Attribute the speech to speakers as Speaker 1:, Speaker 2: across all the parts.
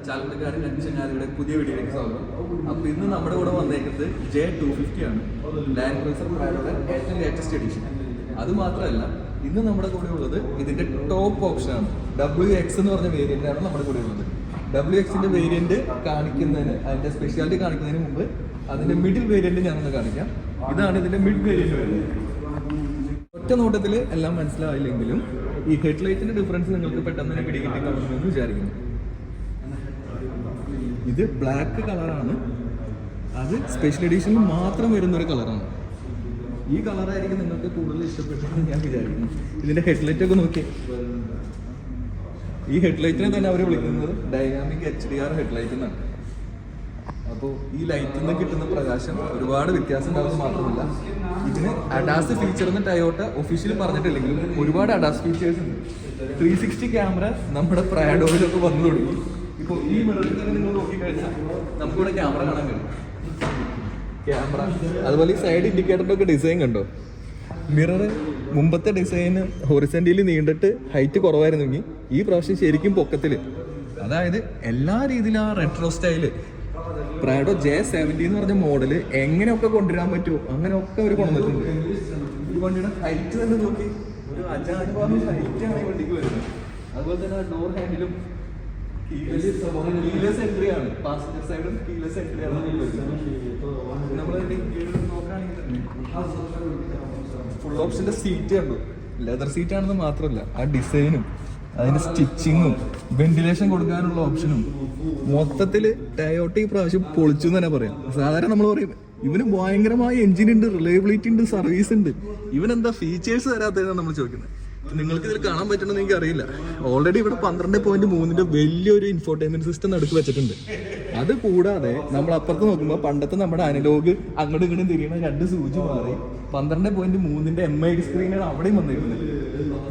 Speaker 1: ചാലക്കുടിക്കാരൻ അഞ്ചങ്ങാതിയുടെ പുതിയ വീഡിയോയിലേക്ക് സ്വാഗതം. അപ്പോൾ ഇന്ന് നമ്മുടെ കൂടെ വന്നേക്കുന്നത് J250 ആണ്, ലാൻഡ് ക്രൂസർ പ്രാഡോയുടെ ഏറ്റവും ലേറ്റസ്റ്റ് എഡിഷൻ. അത് മാത്രമല്ല, ഇന്ന് നമ്മുടെ കൂടെ ഉള്ളത് ഇതിന്റെ ടോപ്പ് ഓപ്ഷനാണ്. WX എന്ന് പറഞ്ഞ വേരിയന്റാണ് നമ്മുടെ കൂടെ ഉള്ളത്. WX-ന്റെ വേരിയന്റ് കാണിക്കുന്നതിന്, അതിന്റെ സ്പെഷ്യാലിറ്റി കാണിക്കുന്നതിന് മുമ്പ് അതിന്റെ മിഡിൽ വേരിയന്റ് ഞാനൊന്ന് കാണിക്കാം. ഇതാണ് ഇതിന്റെ മിഡ് വേരിയന്റ് വരുന്നത്. ഒറ്റ നോട്ടത്തിൽ എല്ലാം മനസ്സിലായില്ലെങ്കിലും ഈ ഹെഡ്ലൈറ്റിന്റെ ഡിഫറൻസ് നിങ്ങൾക്ക് പെട്ടെന്ന് തന്നെ പിടികിട്ടിക്കാമെന്ന് വിചാരിക്കുന്നു. ഇത് ബ്ലാക്ക് കളറാണ്, അത് സ്പെഷ്യൽ എഡിഷനിൽ മാത്രം വരുന്ന ഒരു കളറാണ്. ഈ കളറായിരിക്കും നിങ്ങൾക്ക് കൂടുതൽ ഇഷ്ടപ്പെട്ടതെന്ന് ഞാൻ വിചാരിക്കുന്നു. ഇതിന്റെ ഹെഡ്ലൈറ്റ് ഒക്കെ നോക്കി, ഈ ഹെഡ്ലൈറ്റിനെ തന്നെ അവർ വിളിക്കുന്നത് ഡൈനാമിക് HDR ഹെഡ്ലൈറ്റ് എന്നാണ്. അപ്പോൾ ഈ ലൈറ്റിൽ നിന്ന് കിട്ടുന്ന പ്രകാശം ഒരുപാട് വ്യത്യാസം ഉണ്ടാകുന്നത് മാത്രമല്ല, ഇതിന് അഡാസ് ഫീച്ചർ എന്ന് ടയോട്ട ഒഫീഷ്യലി പറഞ്ഞിട്ടില്ലെങ്കിലും ഒരുപാട് അഡാസ് ഫീച്ചേഴ്സ് ഉണ്ട്. 360 ക്യാമറ നമ്മുടെ പ്രാഡോയിലൊക്കെ വന്നു തുടങ്ങി. ഇപ്പോൾ ഈ മിററിൽ തന്നെ നിങ്ങൾ നോക്കിക്കഴിഞ്ഞാൽ നമുക്കിവിടെ ക്യാമറ കാണാൻ കഴിയും. ക്യാമറ, അതുപോലെ ഈ സൈഡ് ഇൻഡിക്കേറ്ററിൻ്റെ ഒക്കെ ഡിസൈൻ കണ്ടോ. മിറർ മുമ്പത്തെ ഡിസൈന് ഹൊറിസെന്റലി നീണ്ടിട്ട് ഹൈറ്റ് കുറവായിരുന്നെങ്കിൽ ഈ പ്രാവശ്യം ശരിക്കും പൊക്കത്തിൽ, അതായത് എല്ലാ രീതിയിലും ആ റെട്രോ സ്റ്റൈല് പ്രാഡോ J70 എന്ന് പറഞ്ഞ മോഡല് എങ്ങനെയൊക്കെ കൊണ്ടുവരാൻ പറ്റുമോ അങ്ങനെയൊക്കെ അവർ കൊണ്ടുവന്നിട്ടുണ്ട്. ഈ വണ്ടിയുടെ ഹൈറ്റ് തന്നെ നോക്കി, ഒരു അജാനുഭാവി ഹൈറ്റാണ് ഈ വണ്ടിക്ക് വരുന്നത്. അതുപോലെ തന്നെ ഡോർ ഹാൻഡിലും കീലെസ് എൻട്രി ആണ്, പാസഞ്ചർ സൈഡും കീലെസ് എൻട്രി ആണ് നമ്മളതിന്റെ നോക്കുകയാണെങ്കിൽ തന്നെ ഫുൾ ഓപ്ഷന്റെ സീറ്റ് കണ്ടു. ലെതർ സീറ്റ് ആണെന്ന് മാത്രമല്ല, ആ ഡിസൈനും അതിന്റെ സ്റ്റിച്ചിങ്ങും വെന്റിലേഷൻ കൊടുക്കാനുള്ള ഓപ്ഷനും മൊത്തത്തിൽ ടയോട്ട ഈ പ്രാവശ്യം പൊളിച്ചു എന്ന് തന്നെ പറയാം. സാധാരണ നമ്മൾ പറയും ഇവന് ഭയങ്കരമായ എഞ്ചിൻ ഉണ്ട്, റിലയബിലിറ്റി ഉണ്ട്, സർവീസ് ഉണ്ട്, ഇവനെന്താ ഫീച്ചേഴ്സ് തരാത്തതെന്നാണ് നമ്മൾ ചോദിക്കുന്നത്. നിങ്ങൾക്ക് ഇതിൽ കാണാൻ പറ്റണമെന്ന് എനിക്ക് അറിയില്ല. ഓൾറെഡി ഇവിടെ 12.3 വലിയൊരു ഇൻഫോർടൈൻമെന്റ് സിസ്റ്റം നടുക്ക് വെച്ചിട്ടുണ്ട്. അത് കൂടാതെ നമ്മൾ അപ്പുറത്ത് നോക്കുമ്പോൾ പണ്ടത്തെ നമ്മുടെ അനലോഗ് അങ്ങോട്ടും ഇങ്ങോട്ടും തിരിയണ 2 സൂചി മാറി 12.3 MID സ്ക്രീനാണ് അവിടെയും വന്നിരിക്കുന്നത്.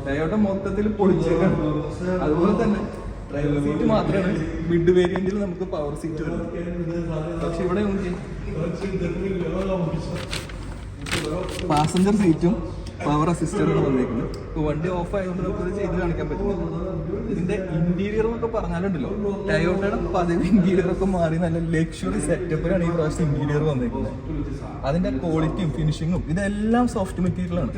Speaker 1: ടയോട്ട മൊത്തത്തിൽ പൊളിച്ചേക്കാണ്. അതുപോലെ തന്നെ ഡ്രൈവർ സീറ്റ് മാത്രമാണ് മിഡ് വേരിയന്റിൽ നമുക്ക് പവർ സീറ്റ് വരുന്നത്. പക്ഷെ ഇവിടെ നോക്കി, പാസഞ്ചർ സീറ്റും പവർ അസിസ്റ്ററാണ് വന്നേക്കുന്നത്. ഇപ്പോൾ വണ്ടി ഓഫ് ആയതുകൊണ്ട് നമുക്കത് ചെയ്ത് കാണിക്കാൻ പറ്റും. ഇതിന്റെ ഇന്റീരിയർ എന്നൊക്കെ പറഞ്ഞാലുണ്ടല്ലോ, ടയോട്ടയുടെ പതിവ് ഇന്റീരിയർ ഒക്കെ മാറി നല്ല ലക്ഷറി സെറ്റപ്പിലാണ് ഈ പ്രാവശ്യം ഇന്റീരിയർ വന്നേക്കുന്നത്. അതിന്റെ ക്വാളിറ്റിയും ഫിനിഷിങ്ങും ഇതെല്ലാം സോഫ്റ്റ് മെറ്റീരിയലാണ്.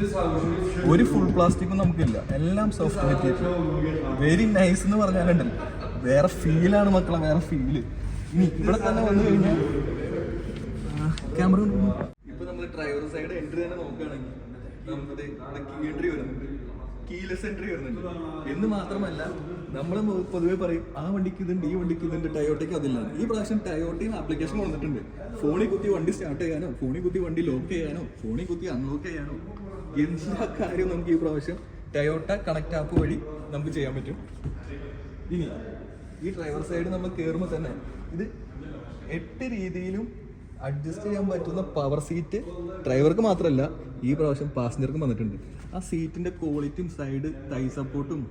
Speaker 1: ഒരു ഫുൾ പ്ലാസ്റ്റിക്കും നമുക്കില്ല, എല്ലാം സോഫ്റ്റ് മെറ്റീരിയൽ. വെരി നൈസ് എന്ന് പറഞ്ഞാലുണ്ടല്ലോ, വേറെ ഫീലാണ് മക്കളെ, വേറെ ഫീല്. ഇനി ഇവിടെ തന്നെ വന്നു കഴിഞ്ഞാൽ ക്യാമറ ഇപ്പൊ നമ്മൾ ഡ്രൈവർ സൈഡ് എൻട്രി തന്നെ നോക്കുകയാണെങ്കിൽ നമുക്കത് ഇവിടെ കീ എൻട്രി വരുന്നുണ്ട്, കീലെസ് എൻട്രി വരുന്നുണ്ട് എന്ന് മാത്രമല്ല, നമ്മൾ പൊതുവെ പറയും ആ വണ്ടിക്ക് ഇതുണ്ട്, ഈ വണ്ടിക്ക് ഇതുണ്ട്, ടയോട്ടയ്ക്ക് അതില്ല. ഈ പ്രാവശ്യം ടയോട്ടയിൽ ആപ്ലിക്കേഷൻ വന്നിട്ടുണ്ട്. ഫോണിൽ കുത്തി വണ്ടി സ്റ്റാർട്ട് ചെയ്യാനോ, ഫോണിൽ കുത്തി വണ്ടി ലോക്ക് ചെയ്യാനോ, ഫോണിൽ കുത്തി അൺലോക്ക് ചെയ്യാനോ, എല്ലാ കാര്യവും നമുക്ക് ഈ പ്രാവശ്യം ടയോട്ട കണക്ട് ആപ്പ് വഴി നമുക്ക് ചെയ്യാൻ പറ്റും. ഇനി ഈ ഡ്രൈവർ സൈഡ് നമ്മൾ കയറുമ്പോൾ തന്നെ ഇത് 8 രീതിയിലും അഡ്ജസ്റ്റ് ചെയ്യാൻ പറ്റുന്ന പവർ സീറ്റ് ഡ്രൈവർക്ക് മാത്രമല്ല ഈ പ്രാവശ്യം പാസഞ്ചർക്കും വന്നിട്ടുണ്ട്. ആ സീറ്റിന്റെ ക്വാളിറ്റിയും സൈഡ് തൈ സപ്പോർട്ടും,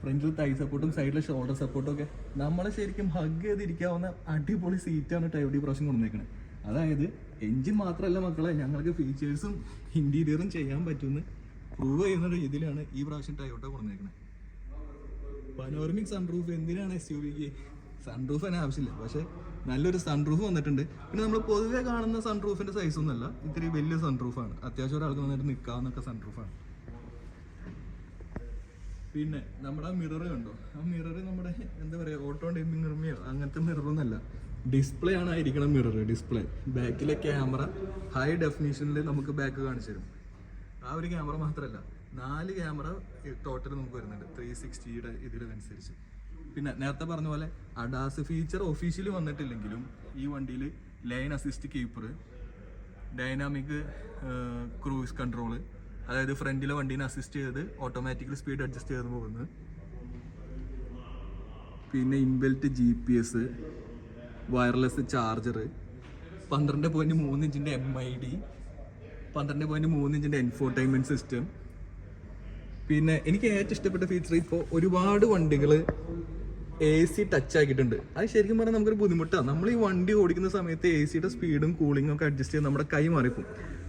Speaker 1: ഫ്രണ്ടിൽ തൈ സപ്പോർട്ടും സൈഡിലെ ഷോൾഡർ സപ്പോർട്ടും ഒക്കെ നമ്മളെ ശരിക്കും ഹഗ് ചെയ്തിരിക്കാവുന്ന അടിപൊളി സീറ്റാണ് ടയോട്ട ഈ പ്രാവശ്യം കൊണ്ടുവന്നേക്കുന്നത്. അതായത് എഞ്ചിൻ മാത്രമല്ല മക്കളെ, ഞങ്ങൾക്ക് ഫീച്ചേഴ്സും ഇന്റീരിയറും ചെയ്യാൻ പറ്റുമെന്ന് പ്രൂവ് ചെയ്യുന്ന രീതിയിലാണ് ഈ പ്രാവശ്യം ടയോട്ട കൊണ്ടുവന്നേക്കുന്നത്. പനോരമിക് സൺറൂഫ് എന്തിനാണ് SUV-ക്ക്? സൺറൂഫ് തന്നെ ആവശ്യമില്ല, പക്ഷെ നല്ലൊരു സൺറൂഫ് വന്നിട്ടുണ്ട്. പിന്നെ നമ്മൾ പൊതുവെ കാണുന്ന സൺറൂഫിന്റെ സൈസ് ഒന്നുമല്ല, ഇത്തിരി വലിയ സൺറൂഫാണ്. അത്യാവശ്യം ഒരാൾക്ക് വന്നിട്ട് നിൽക്കാവുന്നൊക്കെ സൺറൂഫാണ്. പിന്നെ നമ്മുടെ മിറർ കണ്ടോ, ആ മിറർ നമ്മുടെ എന്താ പറയുക, ഓട്ടോ ഡിമ്മിങ് മിററിയോ അങ്ങനത്തെ മിററൊന്നുമല്ല, ഡിസ്പ്ലേ ആണ് ആയിരിക്കണം മിറർ. ഡിസ്പ്ലേ ബാക്കിലെ ക്യാമറ ഹൈ ഡെഫിനിഷനിൽ നമുക്ക് ബാക്ക് കാണിച്ചു തരും. ആ ഒരു ക്യാമറ മാത്രമല്ല, 4 ക്യാമറ ടോട്ടൽ നമുക്ക് വരുന്നുണ്ട് 360-യുടെ ഇതിനനുസരിച്ച്. പിന്നെ നേരത്തെ പറഞ്ഞ പോലെ അഡാസ് ഫീച്ചർ ഒഫീഷ്യലി വന്നിട്ടില്ലെങ്കിലും ഈ വണ്ടിയിൽ line assist keeper, dynamic cruise control, അതായത് ഫ്രണ്ടിലെ വണ്ടീനെ അസിസ്റ്റ് ചെയ്ത് ഓട്ടോമാറ്റിക്കലി സ്പീഡ് അഡ്ജസ്റ്റ് ചെയ്ത് പോകുന്നത്, പിന്നെ inbuilt GPS, wireless charger, 12.3 MID, 12.3 infotainment system. പിന്നെ എനിക്ക് ഏറ്റവും ഇഷ്ടപ്പെട്ട ഫീച്ചർ, ഇപ്പോൾ ഒരുപാട് വണ്ടികൾ AC ടച്ച് ആക്കിയിട്ടുണ്ട്. അത് ശരിക്കും പറഞ്ഞാൽ നമുക്കൊരു ബുദ്ധിമുട്ടാണ്. നമ്മൾ ഈ വണ്ടി ഓടിക്കുന്ന സമയത്ത് AC യുടെ സ്പീഡും കൂളിങ്ങും ഒക്കെ അഡ്ജസ്റ്റ് ചെയ്ത് നമ്മുടെ കൈ മാറിപ്പോകും.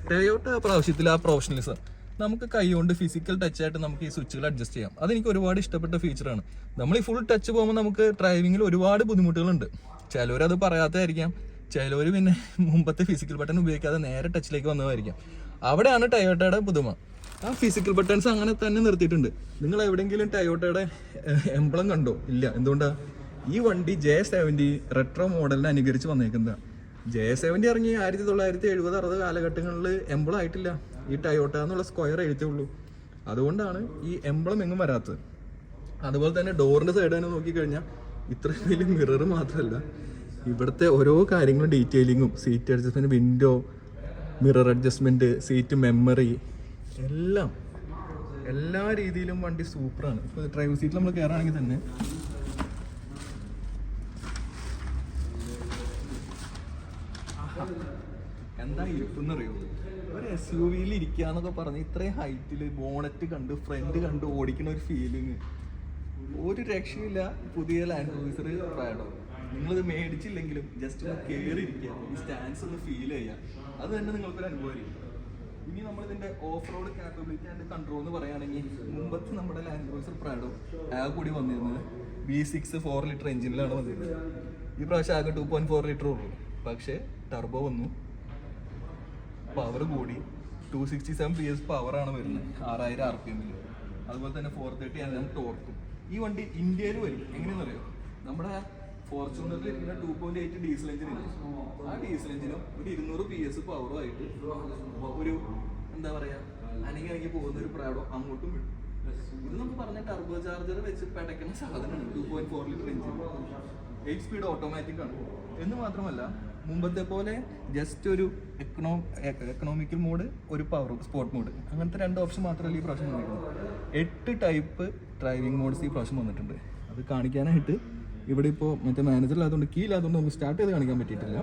Speaker 1: ടയോട്ട പ്രാവശ്യത്തിൽ ആ പ്രൊഫഷണലിസം നമുക്ക് കൈ കൊണ്ട് ഫിസിക്കൽ ടച്ച് ആയിട്ട് നമുക്ക് ഈ സ്വിച്ചുകൾ അഡ്ജസ്റ്റ് ചെയ്യാം. അതെനിക്ക് ഒരുപാട് ഇഷ്ടപ്പെട്ട ഫീച്ചറാണ്. നമ്മൾ ഈ ഫുൾ ടച്ച് പോകുമ്പോൾ നമുക്ക് ഡ്രൈവിങ്ങിൽ ഒരുപാട് ബുദ്ധിമുട്ടുകളുണ്ട്. ചിലവരത് പറയാത്തതായിരിക്കാം, ചിലവർ പിന്നെ മുമ്പത്തെ ഫിസിക്കൽ ബട്ടൺ ഉപയോഗിക്കാതെ നേരെ ടച്ചിലേക്ക് വന്നതായിരിക്കാം. അവിടെയാണ് ടയോട്ടയുടെ പുതുമ. ആ ഫിസിക്കൽ ബട്ടൺസ് അങ്ങനെ തന്നെ നിർത്തിയിട്ടുണ്ട്. നിങ്ങൾ എവിടെയെങ്കിലും ടയോട്ടയുടെ എംബ്ലം കണ്ടോ? ഇല്ല. എന്തുകൊണ്ടാണ്? ഈ വണ്ടി J70 റെട്രോ മോഡലിനെ അനുകരിച്ച് വന്നേക്കുന്നതാണ്. J70 ഇറങ്ങി 1970-60 കാലഘട്ടങ്ങളിൽ എംബ്ലം ആയിട്ടില്ല. ഈ ടയോട്ട എന്നുള്ള സ്ക്വയർ എഴുത്തേ ഉള്ളൂ. അതുകൊണ്ടാണ് ഈ എംബ്ലം എങ്ങും വരാത്തത്. അതുപോലെ തന്നെ ഡോറിൻ്റെ സൈഡ് തന്നെ നോക്കിക്കഴിഞ്ഞാൽ ഇത്രയും വലിയ മിറർ മാത്രമല്ല, ഇവിടുത്തെ ഓരോ കാര്യങ്ങളും ഡീറ്റെയിലിങ്ങും, seat adjustment, window, mirror adjustment, seat memory, എല്ലാം എല്ലാ രീതിയിലും വണ്ടി സൂപ്പറാണ്. ഇപ്പോൾ ഡ്രൈവർ സീറ്റിൽ നമ്മൾ കയറുകയാണെങ്കിൽ തന്നെ എന്താ ഇരിക്കുന്നറിയോ? ഒരു SUV-യിൽ ഇരിക്കുക എന്നൊക്കെ പറഞ്ഞ് ഇത്രയും ഹൈറ്റിൽ ബോണറ്റ് കണ്ട് ഫ്രണ്ട് കണ്ട് ഓടിക്കുന്ന ഒരു ഫീലിങ് ഒരു രക്ഷയില്ല. പുതിയ ലാൻഡ് ക്രൂസർ പ്രാഡോ നിങ്ങളിത് മേടിച്ചില്ലെങ്കിലും ജസ്റ്റ് ഒന്ന് കയറി ഇരിക്കുക, ഈ സ്റ്റാൻസ് ഒന്ന് ഫീൽ ചെയ്യുക, അത് തന്നെ നിങ്ങൾക്കൊരു അനുഭവമായിരിക്കും. ഇനി നമ്മളിതിൻ്റെ off road capability and control എന്ന് പറയുകയാണെങ്കിൽ, മുമ്പത്തെ നമ്മുടെ ലാൻഡ് ക്രൂസർ പ്രാഡോ കൂടി വന്നിരുന്നത് V6 4 ലിറ്റർ എഞ്ചിനിലാണ് വന്നിരുന്നത്. ഈ പ്രാവശ്യം ആകെ 2.4 ലിറ്റർ ഉള്ളൂ. പക്ഷേ ടർബോ വന്നു, പവർ കൂടി, 267 PS പവറാണ് വരുന്നത് 6000 RPM. അതുപോലെ തന്നെ 430 Nm ടോർക്കും. ഈ വണ്ടി ഇന്ത്യയിൽ വരും. എങ്ങനെയാണെന്ന് അറിയോ? നമ്മുടെ ഫോർച്യൂണറിൽ ഇരിക്കുന്ന 2.8 ഡീസൽ എഞ്ചിനില്ല, ആ ഡീസൽ എഞ്ചിനും ഒരു 200 PS പവറുമായിട്ട് ഒരു എന്താ പറയുക അനങ്ങി പോകുന്ന ഒരു പ്രാഡോ അങ്ങോട്ടും വിടും. ഇത് നമുക്ക് പറഞ്ഞ ടർബോ ചാർജർ വെച്ച് പടക്കുന്ന സാധനമാണ്. 2.4 ലിറ്റർ എഞ്ചിൻ, 8 സ്പീഡ് ഓട്ടോമാറ്റിക് ആണ്. എന്ന് മാത്രമല്ല, മുമ്പത്തെ പോലെ ജസ്റ്റ് ഒരു എക്കണോമിക്കൽ മോഡ്, ഒരു പവർ സ്പോർട്ട് മോഡ്, അങ്ങനത്തെ 2 ഓപ്ഷൻ മാത്രമല്ല ഈ പ്രാവശ്യം വന്നിരിക്കുന്നത്. 8 ടൈപ്പ് ഡ്രൈവിംഗ് മോഡ്സ് ഈ പ്രാവശ്യം വന്നിട്ടുണ്ട്. അത് കാണിക്കാനായിട്ട് ഇവിടെ ഇപ്പോൾ മറ്റേ മാനേജർ ഇല്ലാത്തതുകൊണ്ട്, കീ ഇല്ലാത്തതുകൊണ്ട് നമുക്ക് സ്റ്റാർട്ട് ചെയ്ത് കാണിക്കാൻ പറ്റിയിട്ടില്ല.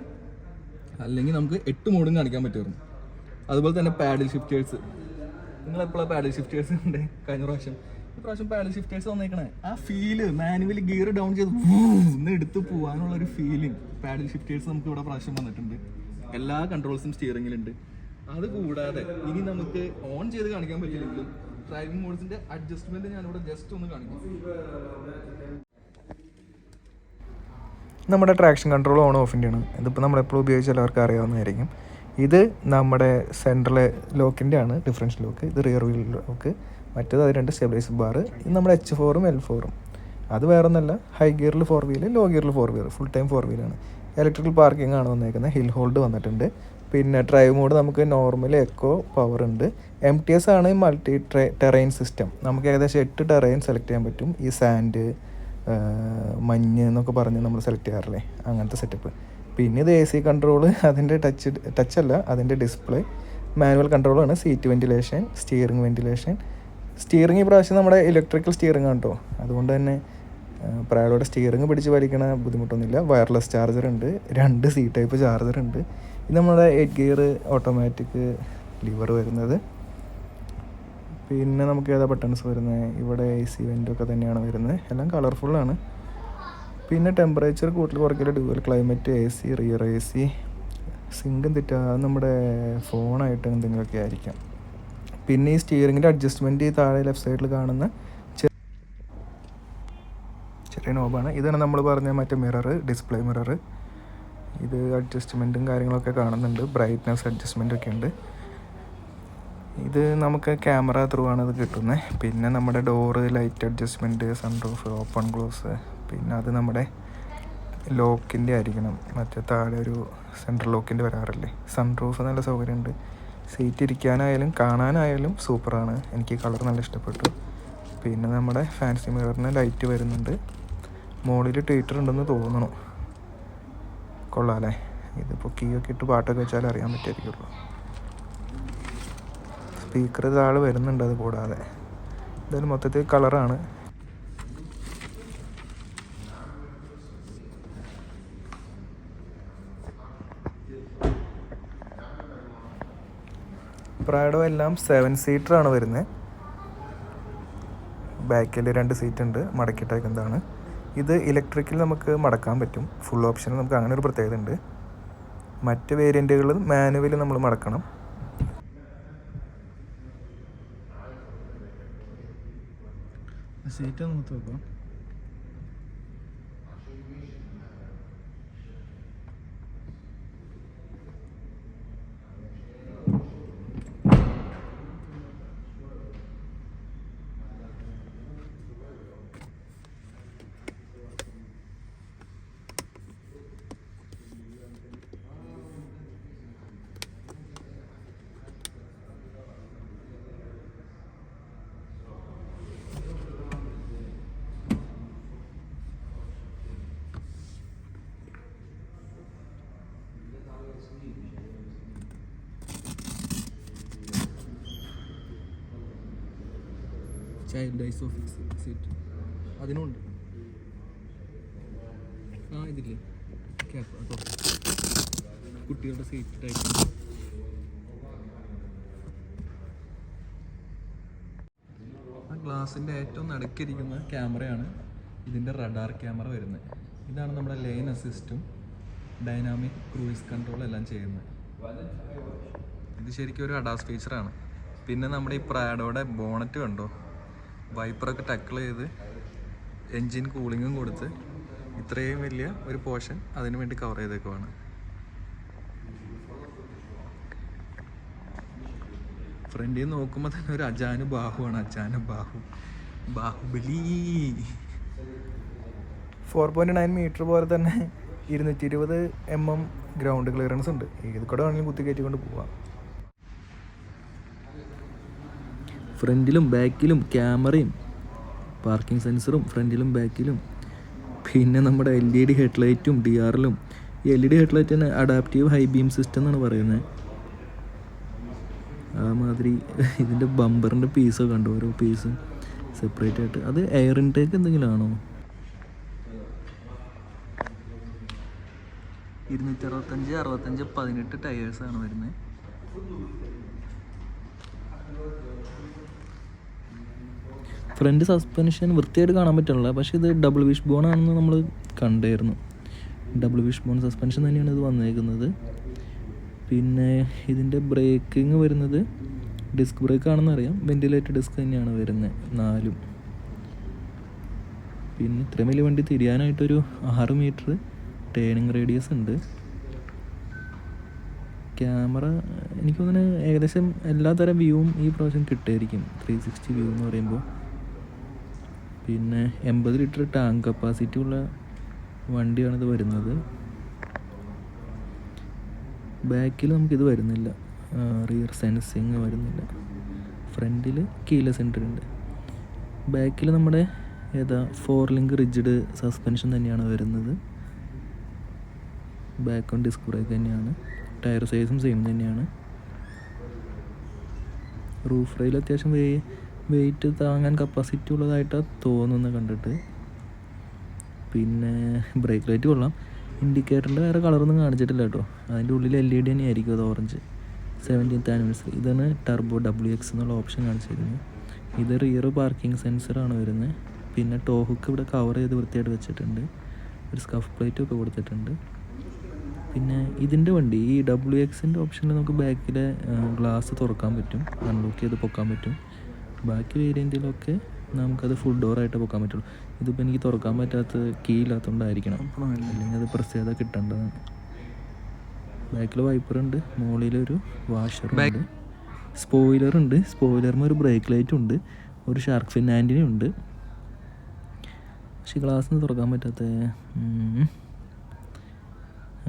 Speaker 1: അല്ലെങ്കിൽ നമുക്ക് 8 മോഡും കാണിക്കാൻ പറ്റുമായിരുന്നു. അതുപോലെ തന്നെ പാഡിൽ ഷിഫ്റ്റേഴ്സ്, നിങ്ങളെപ്പോഴാണ് പാഡിൽ ഷിഫ്റ്റേഴ്സ് ഉണ്ട് കഴിഞ്ഞ പ്രാവശ്യം? ഈ പ്രാവശ്യം പാഡിൽ ഷിഫ്റ്റേഴ്സ് വന്നേക്കണേ. ആ ഫീല് മാനുവലി ഗിയർ ഡൗൺ ചെയ്ത് ഒന്ന് എടുത്ത് പോകാനുള്ള ഒരു ഫീലിംഗ് പാഡിൽ ഷിഫ്റ്റേഴ്സ് നമുക്ക് ഇവിടെ പ്രാവശ്യം വന്നിട്ടുണ്ട്. എല്ലാ കൺട്രോൾസും സ്റ്റിയറിംഗിലുണ്ട്. അത് കൂടാതെ ഇനി നമുക്ക് ഓൺ ചെയ്ത് കാണിക്കാൻ പറ്റില്ലെങ്കിലും ഡ്രൈവിംഗ് മോഡ്സിന്റെ അഡ്ജസ്റ്റ്മെന്റ് ഞാനിവിടെ ജസ്റ്റ് ഒന്ന് കാണിക്കാം.
Speaker 2: നമ്മുടെ ട്രാക്ഷൻ കൺട്രോൾ ഓൺ ഓഫിൻ്റെയാണ്. ഇതിപ്പോൾ നമ്മളെപ്പോഴും ഉപയോഗിച്ച് എല്ലാവർക്കും അറിയാവുന്നതായിരിക്കും. ഇത് നമ്മുടെ സെൻട്രൽ ലോക്കിൻ്റെ ആണ്, ഡിഫറൻഷ്യൽ ലോക്ക്. ഇത് റിയർ വീൽ ലോക്ക്. മറ്റേത് അത് 2 സ്റ്റെബിലൈസർ ബാർ. ഇത് നമ്മുടെ H4-ഉം L4-ഉം. അത് വേറെ ഒന്നല്ല, ഹൈ ഗിയറിൽ 4 വീൽ, ലോ ഗിയറിൽ 4 വീൽ, ഫുൾ ടൈം 4 വീലാണ്. ഇലക്ട്രിക്കൽ പാർക്കിംഗ് ആണ് വന്നേക്കുന്നത്. ഹിൽ ഹോൾഡ് വന്നിട്ടുണ്ട്. പിന്നെ ഡ്രൈവ് മോഡ് നമുക്ക് നോർമൽ, എക്കോ, പവർ ഉണ്ട്. MTS ആണ് മൾട്ടി ടെറൈൻ സിസ്റ്റം. നമുക്ക് ഏകദേശം 8 ടെറൈൻ സെലക്ട് ചെയ്യാൻ പറ്റും. ഈ സാൻഡ്, മഞ്ഞ് എന്നൊക്കെ പറഞ്ഞ് നമ്മൾ സെലക്ട് ചെയ്യാറില്ലേ, അങ്ങനത്തെ സെറ്റപ്പ്. പിന്നെ ഇത് AC കൺട്രോൾ, അതിൻ്റെ ടച്ചല്ല, അതിൻ്റെ ഡിസ്പ്ലേ. മാനുവൽ കൺട്രോളാണ്. Seat ventilation, steering ventilation. Steering ഈ പ്രാവശ്യം നമ്മുടെ ഇലക്ട്രിക്കൽ സ്റ്റിയറിംഗ് ആണ് കേട്ടോ. അതുകൊണ്ട് തന്നെ പ്രാഡോയുടെ സ്റ്റിയറിംഗ് പിടിച്ച് വലിക്കണ ബുദ്ധിമുട്ടൊന്നുമില്ല. വയർലെസ് ചാർജർ ഉണ്ട്, 2 C ടൈപ്പ് ചാർജർ ഉണ്ട്. ഇത് നമ്മുടെ 8 ഗിയർ ഓട്ടോമാറ്റിക് ലിവർ വരുന്നത്. പിന്നെ നമുക്ക് ഏതാ ബട്ടൺസ് വരുന്നത്? ഇവിടെ AC വെൻ്റൊക്കെ തന്നെയാണ് വരുന്നത്. എല്ലാം കളർഫുള്ളാണ്. പിന്നെ ടെമ്പറേച്ചർ കൂട്ടൽ കുറയ്ക്കൽ, dual climate, AC, rear AC, സിങ്കും തെറ്റാ, അത് നമ്മുടെ ഫോണായിട്ട് എന്തെങ്കിലുമൊക്കെ ആയിരിക്കാം. പിന്നെ ഈ സ്റ്റിയറിങ്ങിൻ്റെ അഡ്ജസ്റ്റ്മെൻറ്റ് താഴെ ലെഫ്റ്റ് സൈഡിൽ കാണുന്ന ചെറിയ നോബാണ്. ഇതാണ് നമ്മൾ പറഞ്ഞ മറ്റേ മിറർ, ഡിസ്പ്ലേ മിറർ. ഇത് അഡ്ജസ്റ്റ്മെൻറ്റും കാര്യങ്ങളൊക്കെ കാണുന്നുണ്ട്. ബ്രൈറ്റ്നസ് അഡ്ജസ്റ്റ്മെൻ്റ് ഒക്കെ ഉണ്ട്. ഇത് നമുക്ക് ക്യാമറ ത്രൂ ആണ് ഇത് കിട്ടുന്നത്. പിന്നെ നമ്മുടെ door, light adjustment, sunroof, open close. പിന്നെ അത് നമ്മുടെ ലോക്കിൻ്റെ ആയിരിക്കണം. മറ്റേ താഴെ ഒരു സെൻട്രൽ ലോക്കിൻ്റെ വരാറില്ലേ. സൺറൂഫ് നല്ല സൗകര്യമുണ്ട്. സീറ്റ് ഇരിക്കാനായാലും കാണാനായാലും സൂപ്പറാണ്. എനിക്ക് കളർ നല്ല ഇഷ്ടപ്പെട്ടു. പിന്നെ നമ്മുടെ ഫാൻസി മിററിന് ലൈറ്റ് വരുന്നുണ്ട്. മുകളിൽ ട്വീറ്റർ ഉണ്ടെന്ന് തോന്നണു. കൊള്ളാമല്ലേ? ഇതിപ്പോൾ കീ ഒക്കെ ഇട്ട് പാട്ടൊക്കെ വെച്ചാൽ അറിയാൻ പറ്റുമായിരിക്കുള്ളൂ. സ്പീക്കർ താഴെ വരുന്നുണ്ട്. അത് കൂടാതെ എന്തായാലും മൊത്തത്തിൽ കളറാണ്. പ്രാഡോ എല്ലാം 7 സീറ്ററാണ് വരുന്നത്. ബാക്കിൽ 2 സീറ്റ് ഉണ്ട്, മടക്കിയിട്ടേക്കുന്നതാണ്. ഇത് ഇലക്ട്രിക്കിൽ നമുക്ക് മടക്കാൻ പറ്റും. ഫുൾ ഓപ്ഷനിൽ നമുക്ക് അങ്ങനെ ഒരു പ്രത്യേകത ഉണ്ട്. മറ്റ് വേരിയൻറ്റുകൾ മാനുവലി നമ്മൾ മടക്കണം. സീറ്റ് നോക്കി നോക്കാം.
Speaker 1: ചൈൽഡ് ഐസോഫിക്സ് സീറ്റ് അതിനുണ്ട്. ആ ഇതില്ലേ ക്യാപ്പ് അതോ കുട്ടികളുടെ സീറ്റ് ടൈപ്പ്. ആ ഗ്ലാസിൻ്റെ ഏറ്റവും നടുക്കിരിക്കുന്ന ക്യാമറയാണ് ഇതിൻ്റെ റഡാർ ക്യാമറ വരുന്നത്. ഇതാണ് നമ്മുടെ ലെയിൻ അസിസ്റ്റും ഡൈനാമിക് ക്രൂയിസ് കൺട്രോൾ എല്ലാം ചെയ്യുന്നത്. ഇത് ശരിക്കും ഒരു അഡാസ് ഫീച്ചറാണ്. പിന്നെ നമ്മുടെ ഈ പ്രാഡോയുടെ ബോണറ്റ് കണ്ടോ, വൈപ്പറൊക്കെ ടക്കിൾ ചെയ്ത് എൻജിൻ കൂളിങ്ങും കൊടുത്ത് ഇത്രയും വലിയ ഒരു പോർഷൻ അതിനു വേണ്ടി കവർ ചെയ്തേക്കുവാണ്. ഫ്രണ്ടിൽ നിന്ന് നോക്കുമ്പോൾ തന്നെ ഒരു അജാനു ബാഹുവാണ്. ബാഹുബലി.
Speaker 2: 4.9 മീറ്റർ പോലെ തന്നെ 220 mm ഗ്രൗണ്ട് ക്ലിയറൻസ് ഉണ്ട്. ഏത് കൂടെ വേണമെങ്കിലും കുത്തി കയറ്റിക്കൊണ്ട് പോവാം.
Speaker 1: ഫ്രണ്ടിലും ബാക്കിലും ക്യാമറയും പാർക്കിംഗ് സെൻസറും ഫ്രണ്ടിലും ബാക്കിലും. പിന്നെ നമ്മുടെ LED ഹെഡ്ലൈറ്റും DRLും. ഈ LED ഹെഡ്ലൈറ്റിന് അഡാപ്റ്റീവ് ഹൈ ബീം സിസ്റ്റം എന്നാണ് പറയുന്നത്. ആ മാതിരി ഇതിൻ്റെ ബമ്പറിൻ്റെ പീസൊക്കെ കണ്ടു, ഓരോ പീസും സെപ്പറേറ്റ് ആയിട്ട്. അത് എയർ ഇൻടേക്ക് എന്തെങ്കിലും ആണോ? 265, 65, 18 ടയേഴ്സാണ് വരുന്നത്. ഫ്രണ്ട് സസ്പെൻഷൻ വൃത്തിയായിട്ട് കാണാൻ പറ്റില്ല, പക്ഷേ ഇത് ഡബിൾ വിഷ് ബോൺ ആണെന്ന് നമ്മൾ കണ്ടായിരുന്നു. ഡബിൾ വിഷ് ബോൺ സസ്പെൻഷൻ തന്നെയാണ് ഇത് വന്നേക്കുന്നത്. പിന്നെ ഇതിൻ്റെ ബ്രേക്കിങ് വരുന്നത് ഡിസ്ക് ബ്രേക്ക് ആണെന്ന് അറിയാം. വെന്റിലേറ്റഡ് ഡിസ്ക് തന്നെയാണ് വരുന്നത് 4. പിന്നെ ഇത്രയും വലിയ വണ്ടി തിരിയാനായിട്ടൊരു 6 മീറ്റർ ടേണിങ് റേഡിയസ് ഉണ്ട്. ക്യാമറ എനിക്ക് തോന്നുന്നു ഏകദേശം എല്ലാ തരം വ്യൂവും ഈ പ്രാവശ്യം കിട്ടുമായിരിക്കും. 360 വ്യൂ എന്ന് പറയുമ്പോൾ. പിന്നെ 80 ലിറ്റർ ടാങ്ക് കപ്പാസിറ്റി ഉള്ള വണ്ടിയാണിത് വരുന്നത്. ബാക്കിൽ നമുക്കിത് വരുന്നില്ല, റിയർ സെൻസിങ് വരുന്നില്ല. ഫ്രണ്ടിൽ കീലെസ് എൻട്രി ഉണ്ട്. ബാക്കിൽ നമ്മുടെ 4 ലിങ്ക് റിജിഡ് സസ്പെൻഷൻ തന്നെയാണ് വരുന്നത്. ബാക്ക് ഓൺ ഡിസ്ക് ബ്രേക്ക് തന്നെയാണ്. ടയർ സൈസും സെയിം തന്നെയാണ്. റൂഫ് റെയിൽ അത്യാവശ്യം വെയിറ്റ് താങ്ങാൻ കപ്പാസിറ്റി ഉള്ളതായിട്ടാണ് തോന്നുന്നത് കണ്ടിട്ട്. പിന്നെ ബ്രേക്ക് ലൈറ്റ് കൊള്ളാം. ഇൻഡിക്കേറ്ററിൻ്റെ വേറെ കളറൊന്നും കാണിച്ചിട്ടില്ല കേട്ടോ. അതിൻ്റെ ഉള്ളിൽ LED തന്നെ ആയിരിക്കും. അത് ഓറഞ്ച് 17th ആനിവേഴ്സറി. ഇതാണ് ടർബോ WX എന്നുള്ള ഓപ്ഷൻ കാണിച്ചിരിക്കുന്നത്. ഇത് റിയർ പാർക്കിംഗ് സെൻസറാണ് വരുന്നത്. പിന്നെ ടോ ഹുക്ക് ഇവിടെ കവർ ചെയ്ത് വൃത്തിയായിട്ട് വെച്ചിട്ടുണ്ട്. ഒരു സ്കഫ് പ്ലേറ്റും ഒക്കെ കൊടുത്തിട്ടുണ്ട്. പിന്നെ ഇതിൻ്റെ വണ്ടി ഈ WX-ൻ്റെ ഓപ്ഷനിൽ നമുക്ക് ബാക്കിലെ ഗ്ലാസ് തുറക്കാൻ പറ്റും, അൺലോക്ക് ചെയ്ത് പൊക്കാൻ പറ്റും. ബാക്കി വേരിയൻറ്റിലൊക്കെ നമുക്കത് ഫുൾ ഡോറായിട്ട് പൊക്കാൻ പറ്റുള്ളൂ. ഇതിപ്പോൾ എനിക്ക് തുറക്കാൻ പറ്റാത്ത കീ ഇല്ലാത്തതുകൊണ്ടായിരിക്കണം, അല്ലെങ്കിൽ അത് പ്രസ് ചെയ്താൽ കിട്ടേണ്ടതാണ്. ബാക്കിൽ വൈപ്പറുണ്ട്, മുകളിലൊരു വാഷറുണ്ട്, സ്പോയിലറുണ്ട്. സ്പോയിലറിന് ഒരു ബ്രേക്ക് ലൈറ്റും ഉണ്ട്, ഒരു ഷാർക്ക് ഫിൻ ആൻറ്റിനും ഉണ്ട്. പക്ഷേ ഗ്ലാസ്സിന് തുറക്കാൻ പറ്റാത്ത.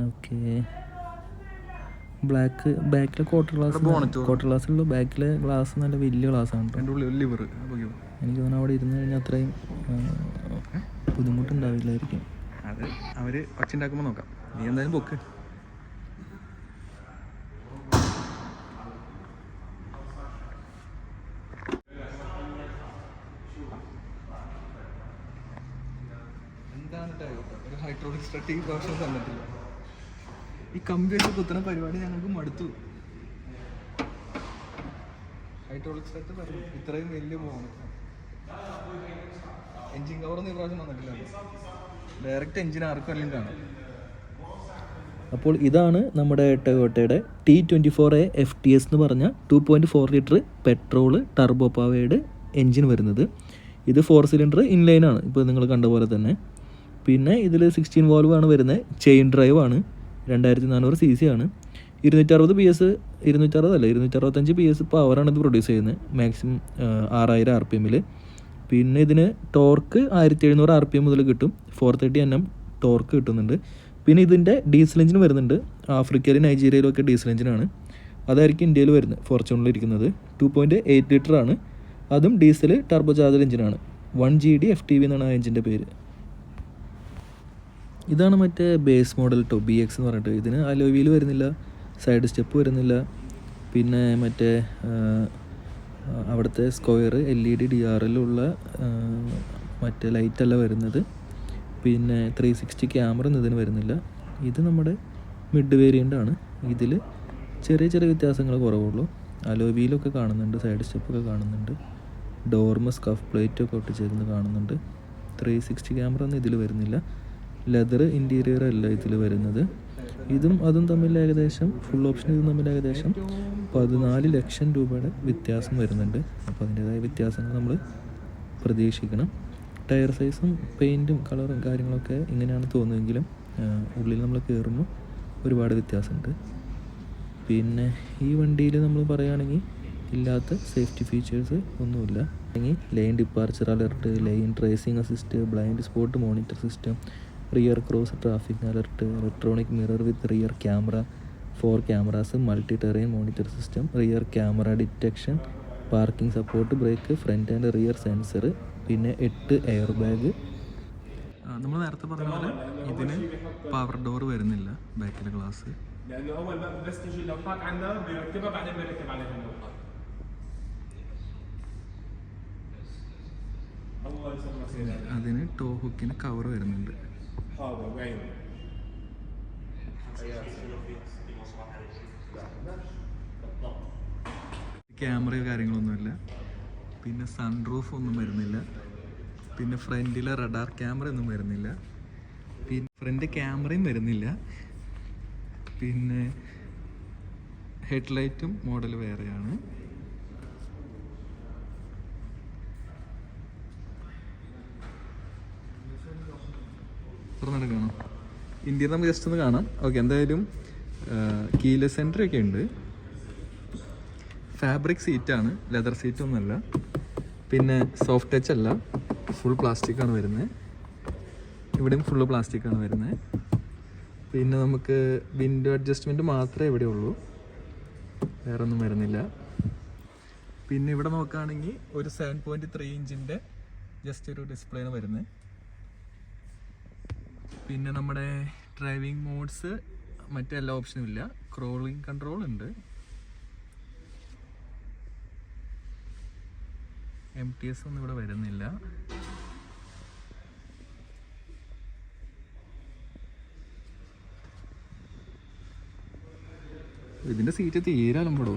Speaker 1: ഓക്കെ, ബാക്കിലെ ക്വാർട്ടർ ഗ്ലാസ്സിലുള്ള ബാക്കിലെ ഗ്ലാസ് നല്ല വലിയ ഗ്ലാസ്സാണ്. എനിക്ക് തോന്നുന്നു അവിടെ ഇരുന്ന് കഴിഞ്ഞാൽ അത്രയും ബുദ്ധിമുട്ടുണ്ടാവില്ലായിരിക്കും.
Speaker 2: അത് അവർ ഒച്ചുണ്ടാക്കുമ്പോൾ നോക്കാം. നീ എന്തായാലും പൊക്ക്.
Speaker 1: എന്താണ് ഒരു ഹൈഡ്രോളിക് സ്ട്രട്ട് ഈ പ്രാവശ്യം തന്നിട്ടില്ല. ഈ കമ്പി വെച്ച് കുത്തുന്ന പരിപാടി ഞങ്ങൾക്ക് മടുത്തു. ഹൈഡ്രോളിക് സ്ട്രട്ട് പറഞ്ഞു ഇത്രയും വലിയ പോകണം. എൻജിൻ കവറൊന്നും ഈ പ്രാവശ്യം വന്നിട്ടില്ല. ഡയറക്റ്റ് എൻജിൻ ആർക്കും എല്ലാം കാണാം. അപ്പോൾ ഇതാണ് നമ്മുടെ ടൊയോട്ടയുടെ T24A FTS എന്ന് പറഞ്ഞ 2.4 litre petrol turbo powered engine വരുന്നത്. ഇത് 4 സിലിണ്ടർ ഇൻലൈനാണ്, ഇപ്പോൾ നിങ്ങൾ കണ്ട പോലെ തന്നെ. പിന്നെ ഇതിൽ 16 വാൾവ് ആണ് വരുന്നത്. ചെയിൻ ഡ്രൈവ് ആണ്, 2400 cc ആണ്. 260 PS, 265 PS പവറാണ് ഇത് പ്രൊഡ്യൂസ് ചെയ്യുന്നത്, മാക്സിമം 6000 RPM. പിന്നെ ഇതിന് ടോർക്ക് 1700 RPM മുതൽ കിട്ടും, 430 Nm ടോർക്ക് കിട്ടുന്നുണ്ട്. പിന്നെ ഇതിൻ്റെ ഡീസൽ എഞ്ചിൻ വരുന്നുണ്ട്. ആഫ്രിക്കയിലും നൈജീരിയയിലും ഒക്കെ ഡീസൽ എഞ്ചിനാണ്, അതായിരിക്കും ഇന്ത്യയിൽ വരുന്നത്. ഫോർച്യൂണിൽ ഇരിക്കുന്നത് 2.8 ലിറ്റർ ആണ്, അതും ഡീസൽ ടർബോ ചാർജർ എഞ്ചിനാണ്. 1GD FTV എന്നാണ് ആ എഞ്ചിൻ്റെ പേര്. ഇതാണ് മറ്റേ ബേസ് മോഡൽ കേട്ടോ, BX എന്ന് പറഞ്ഞിട്ട്. ഇതിന് അലോയ് വീൽ വരുന്നില്ല, സൈഡ് സ്റ്റെപ്പ് വരുന്നില്ല. പിന്നെ മറ്റേ അവിടുത്തെ സ്ക്വയർ LED DRL-ഉള്ള മറ്റേ ലൈറ്റല്ല വരുന്നത്. പിന്നെ 360 ക്യാമറ ഒന്നും ഇതിന് വരുന്നില്ല. ഇത് നമ്മുടെ മിഡ് വേരിയൻ്റ് ആണ്. ഇതിൽ ചെറിയ ചെറിയ വ്യത്യാസങ്ങൾ കുറവുള്ളൂ. അലോയ് വീലൊക്കെ കാണുന്നുണ്ട്, സൈഡ് സ്റ്റെപ്പൊക്കെ കാണുന്നുണ്ട്, ഡോർമ സ്കഫ് പ്ലേറ്റൊക്കെ ഒട്ടിച്ചേക്കുന്നത് കാണുന്നുണ്ട്. 360 ക്യാമറ ഒന്നും ഇതിൽ വരുന്നില്ല. ലെതർ ഇൻറ്റീരിയർ അല്ല ഇതിൽ വരുന്നത്. ഇതും അതും തമ്മിൽ ഏകദേശം, ഫുൾ ഓപ്ഷൻ ഇതും തമ്മിൽ ഏകദേശം 14 ലക്ഷം രൂപയുടെ വ്യത്യാസം വരുന്നുണ്ട്. അപ്പോൾ അതിൻ്റേതായ വ്യത്യാസങ്ങൾ നമ്മൾ പ്രതീക്ഷിക്കണം. ടയർ സൈസും പെയിൻറ്റും കളറും കാര്യങ്ങളൊക്കെ ഇങ്ങനെയാണ് തോന്നുമെങ്കിലും ഉള്ളിൽ നമ്മൾ കയറുമ്പോൾ ഒരുപാട് വ്യത്യാസമുണ്ട്. പിന്നെ ഈ വണ്ടിയിൽ നമ്മൾ പറയുകയാണെങ്കിൽ ഇല്ലാത്ത സേഫ്റ്റി ഫീച്ചേഴ്സ് ഒന്നുമില്ല. അല്ലെങ്കിൽ lane departure alert, lane tracing assist, blind spot monitor system, rear cross traffic alert, electronic mirror with rear camera, 4 cameras, multi terrain monitor system, rear camera detection, parking support, brake, front and rear sensor, പിന്നെ 8 air bag. നമ്മൾ നേരത്തെ പറഞ്ഞ പോലെ ഇതിന് power door വരുന്നില്ല, ബാക്കിലെ glass. അതിന് to ഹുക്കിന് cover വരുന്നുണ്ട്. ക്യാമറയോ കാര്യങ്ങളൊന്നുമില്ല. പിന്നെ സൺറൂഫ് ഒന്നും വരുന്നില്ല. പിന്നെ ഫ്രണ്ടിലെ റഡാർ ക്യാമറ ഒന്നും വരുന്നില്ല. പിന്നെ ഫ്രണ്ട് ക്യാമറയും വരുന്നില്ല. പിന്നെ ഹെഡ്ലൈറ്റും മോഡൽ വേറെയാണ്. നടക്കണം ഇന്ത്യയിൽ നമുക്ക് ജസ്റ്റ് ഒന്ന് കാണാം. ഓക്കെ, എന്തായാലും കീലെസ് എൻട്രി ഒക്കെ ഉണ്ട്. ഫാബ്രിക് സീറ്റാണ്, ലെതർ സീറ്റൊന്നുമല്ല. പിന്നെ സോഫ്റ്റ് ടച്ച് അല്ല, ഫുൾ പ്ലാസ്റ്റിക്കാണ് വരുന്നത്. ഇവിടെയും ഫുള്ള് പ്ലാസ്റ്റിക്കാണ് വരുന്നത്. പിന്നെ നമുക്ക് വിൻഡോ അഡ്ജസ്റ്റ്മെൻറ്റ് മാത്രമേ ഇവിടെ ഉള്ളൂ, വേറെ ഒന്നും വരുന്നില്ല. പിന്നെ ഇവിടെ നോക്കുകയാണെങ്കിൽ ഒരു 7.3 ഇഞ്ചിൻ്റെ ജസ്റ്റ് ഒരു ഡിസ്പ്ലേയാണ് വരുന്നത്. പിന്നെ നമ്മുടെ ഡ്രൈവിംഗ് മോഡ്സ് മറ്റെല്ലാ ഓപ്ഷനും ഇല്ല. ക്രോളിംഗ് കൺട്രോൾ ഉണ്ട്. MTS ഒന്നും ഇവിടെ വരുന്നില്ല. ഇതിൻ്റെ സീറ്റ് തീരാലമ്പടോ.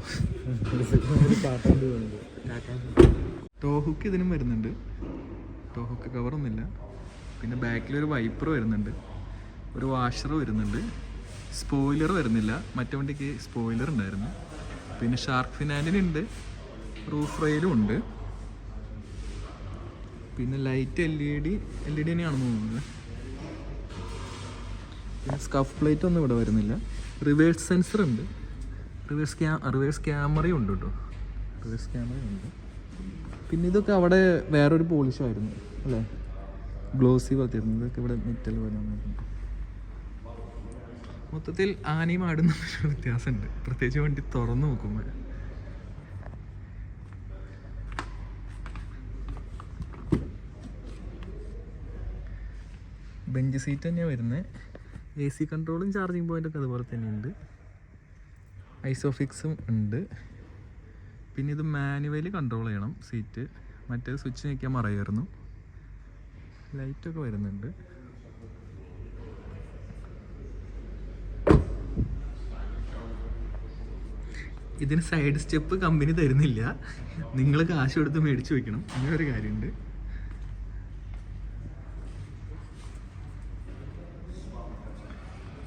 Speaker 1: ടോ ഹുക്ക് ഇതിനും വരുന്നുണ്ട്, ടോ ഹുക്ക് കവറൊന്നുമില്ല. പിന്നെ ബാക്കിലൊരു വൈപ്പർ വരുന്നുണ്ട്, ഒരു വാഷർ വരുന്നുണ്ട്. സ്പോയിലർ വരുന്നില്ല, മറ്റേ വണ്ടിക്ക് സ്പോയിലർ ഉണ്ടായിരുന്നു. പിന്നെ ഷാർക്ക് ഫിനാൻഡിനുണ്ട്, റൂഫ് റെയിലും ഉണ്ട്. പിന്നെ ലൈറ്റ് LED തന്നെയാണെന്ന് തോന്നുന്നത്. പിന്നെ സ്കഫ് പ്ലേറ്റ് ഒന്നും ഇവിടെ വരുന്നില്ല. റിവേഴ്സ് സെൻസർ ഉണ്ട്, റിവേഴ്സ് ക്യാമറയും ഉണ്ട് കേട്ടോ, റിവേഴ്സ് ക്യാമറയുണ്ട്. പിന്നെ ഇതൊക്കെ അവിടെ വേറൊരു പോളിഷായിരുന്നു അല്ലേ, ഗ്ലോസി പോലത്തെയായിരുന്നു. ഇതൊക്കെ ഇവിടെ മെറ്റൽ പോലെ വന്നിട്ടുണ്ട്. മൊത്തത്തിൽ ആനയും ആടുന്ന വ്യത്യാസമുണ്ട്, പ്രത്യേകിച്ച് വണ്ടി തുറന്നു നോക്കുമ്പോൾ. ബെഞ്ച് സീറ്റ് തന്നെയാണ് വരുന്നത്. AC കൺട്രോളും ചാർജിങ് പോയിൻ്റൊക്കെ അതുപോലെ തന്നെയുണ്ട്. ഐസോഫിക്സും ഉണ്ട്. പിന്നെ ഇത് മാനുവലി കൺട്രോൾ ചെയ്യണം സീറ്റ്, മറ്റേ സ്വിച്ച് ഞെക്കാൻ മറയായിരുന്നു. ലൈറ്റൊക്കെ വരുന്നുണ്ട്. ഇതിന് സൈഡ് സ്റ്റെപ്പ് കമ്പനി തരുന്നില്ല, നിങ്ങൾ കാശ് കൊടുത്ത് മേടിച്ച് വയ്ക്കണം, അങ്ങനെ ഒരു കാര്യമുണ്ട്.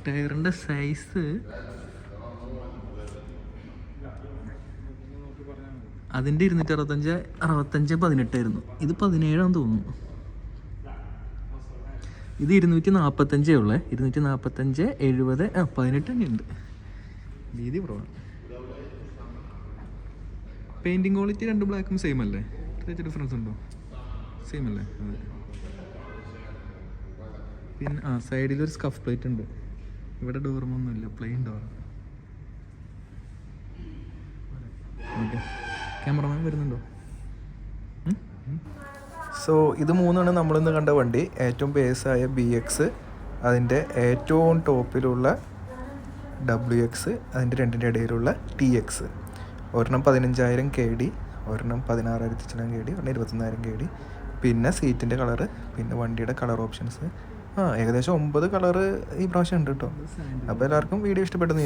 Speaker 1: ടയറിൻ്റെ സൈസ് അതിൻ്റെ 265 ഇത് 17 തോന്നുന്നു. ഇത് 245 ഉള്ളേ, 245 70 18 തന്നെ ഉണ്ട്. വീതി കുറവാണ്. പെയിൻറ്റിങ് ക്വാളിറ്റി രണ്ട് ബ്ലാക്കും സെയിം അല്ലേ? പ്രത്യേകിച്ച് ഡിഫറൻസ് ഉണ്ടോ? സെയിം അല്ലേ? അതെ. പിന്നെ സൈഡിലൊരു സ്കഫ് പ്ലേറ്റ് ഉണ്ട്. ഇവിടെ ഡോർമൊന്നുമില്ല, പ്ലെയിൻ ഡോർ. ഓക്കെ, ക്യാമറമാൻ വരുന്നുണ്ടോ?
Speaker 2: സോ ഇത് മൂന്നാണ് നമ്മളിന്ന് കണ്ട വണ്ടി. ഏറ്റവും ബേസായ BX, അതിൻ്റെ ഏറ്റവും ടോപ്പിലുള്ള WX, അതിൻ്റെ രണ്ടിൻ്റെ ഇടയിലുള്ള TX. ഒരെണ്ണം 15,000 KD, ഒരെണ്ണം 16,000 ചില KD, ഒരെണ്ണം 21,000 KD. പിന്നെ സീറ്റിൻ്റെ കളറ്, പിന്നെ വണ്ടിയുടെ കളർ ഓപ്ഷൻസ്. ഏകദേശം 9 കളറ് ഈ പ്രാവശ്യം ഉണ്ട് കേട്ടോ. അപ്പോൾ എല്ലാവർക്കും വീഡിയോ ഇഷ്ടപ്പെട്ടെന്ന്